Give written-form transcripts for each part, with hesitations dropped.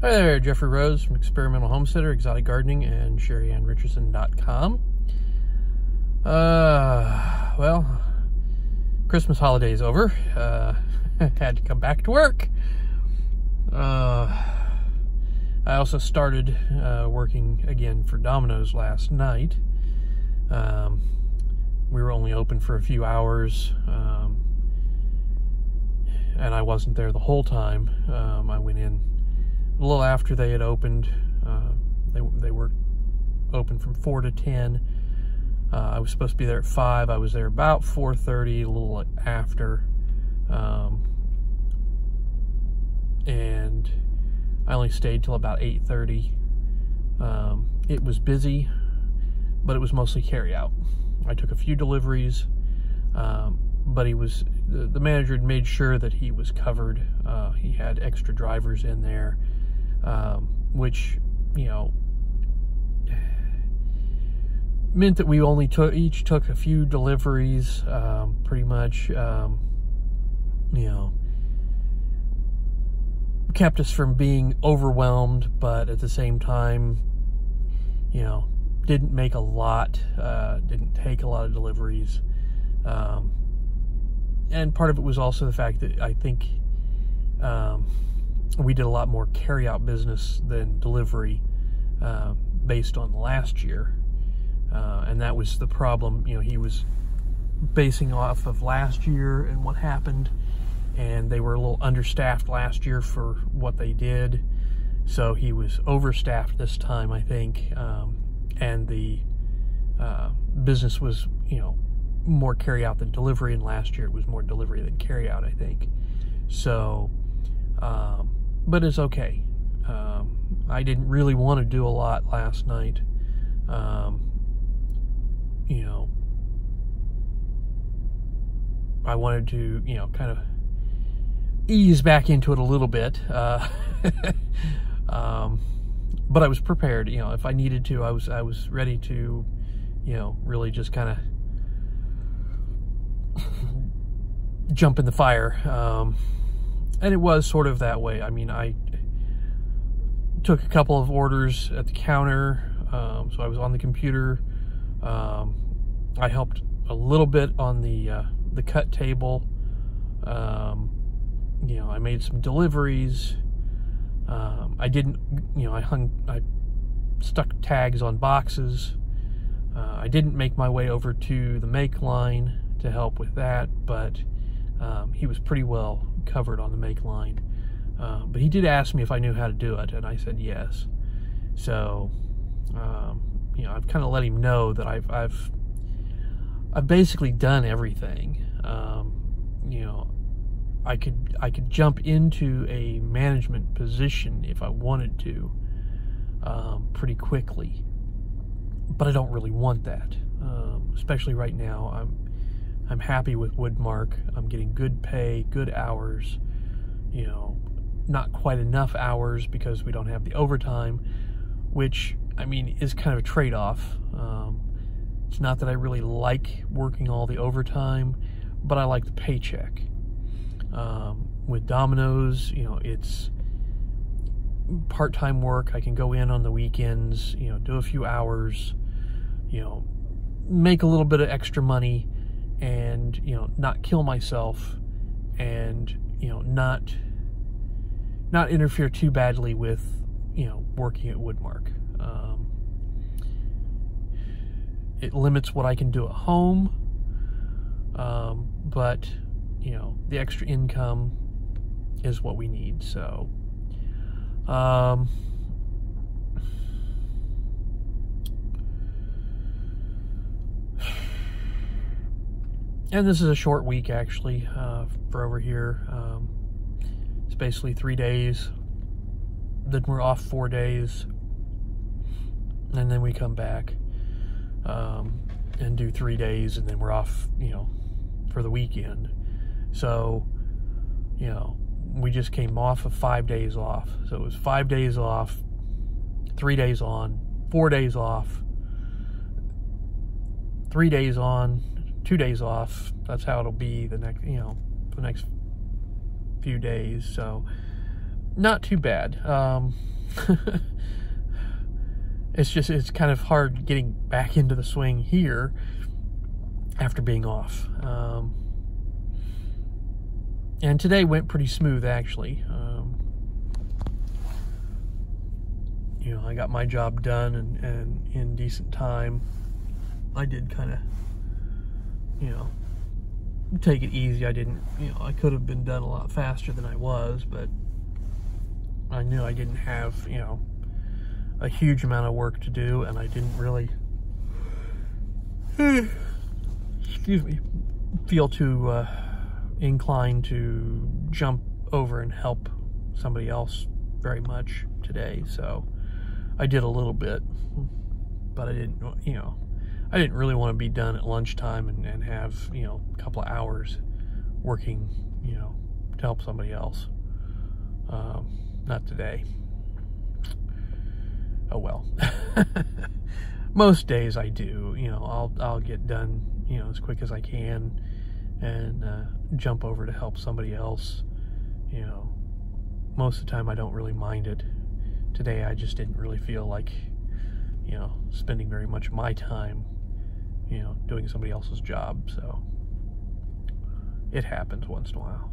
Hi there, Jeffrey Rhoades from Experimental Homesteader, Exotic Gardening, and Sheri and Richerson.com. Well, Christmas holiday is over. Had to come back to work. I also started working again for Domino's last night. We were only open for a few hours, and I wasn't there the whole time. I went in a little after they had opened. They were open from 4 to 10. I was supposed to be there at 5. I was there about 4:30, a little after. And I only stayed till about 8:30. It was busy, but it was mostly carry out. I took a few deliveries, but the manager had made sure that he was covered. He had extra drivers in there, which, you know, meant that we only each took a few deliveries, pretty much, you know, kept us from being overwhelmed, but at the same time, you know, didn't make a lot, didn't take a lot of deliveries. And part of it was also the fact that I think we did a lot more carry-out business than delivery, based on last year. And that was the problem. You know, he was basing off of last year and what happened, and they were a little understaffed last year for what they did. So he was overstaffed this time, I think, and the business was, you know, more carry out than delivery, and last year it was more delivery than carry out, I think. So, but it's okay. I didn't really want to do a lot last night. You know, I wanted to, you know, kind of ease back into it a little bit. But I was prepared. You know, if I needed to, I was ready to, you know, really just kind of jump in the fire. And it was sort of that way. I mean, I took a couple of orders at the counter, so I was on the computer. I helped a little bit on the cut table. You know, I made some deliveries. I didn't, you know, I stuck tags on boxes. I didn't make my way over to the make line to help with that, but he was pretty well covered on the make line. But he did ask me if I knew how to do it, and I said yes. So, you know, I've kind of let him know that I've basically done everything. You know, I could jump into a management position if I wanted to, pretty quickly, but I don't really want that. Especially right now, I'm happy with Woodmark. I'm getting good pay, good hours. You know, not quite enough hours because we don't have the overtime, which, I mean, is kind of a trade-off. It's not that I really like working all the overtime, but I like the paycheck. With Domino's, you know, it's part-time work. I can go in on the weekends, you know, do a few hours, you know, make a little bit of extra money, and, you know, not kill myself, and, you know, not interfere too badly with, you know, working at Woodmark. It limits what I can do at home, but, you know, the extra income is what we need. So, and this is a short week, actually, for over here. It's basically 3 days, then we're off 4 days, and then we come back and do 3 days, and then we're off, you know, for the weekend. So, you know, we just came off of 5 days off. So it was 5 days off, 3 days on, 4 days off, 3 days on, 2 days off. That's how it'll be the next, you know, the next few days. So not too bad. It's kind of hard getting back into the swing here after being off. And today went pretty smooth, actually. You know, I got my job done and in decent time. I did kind of, you know, take it easy. I didn't, you know, I could have been done a lot faster than I was, but I knew I didn't have, you know, a huge amount of work to do, and I didn't really, excuse me, feel too inclined to jump over and help somebody else very much today. So I did a little bit, but I didn't, you know, I didn't really want to be done at lunchtime and have, you know, a couple of hours working, you know, to help somebody else. Not today. Oh well. Most days I do, you know, I'll get done, you know, as quick as I can and jump over to help somebody else. You know, most of the time I don't really mind it. Today I just didn't really feel like, you know, spending very much of my time, you know, doing somebody else's job. So it happens once in a while.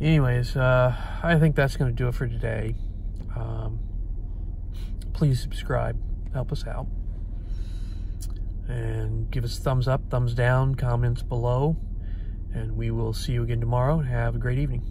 Anyways, I think that's going to do it for today. Please subscribe, help us out, and give us a thumbs up, thumbs down, comments below, and we will see you again tomorrow. Have a great evening.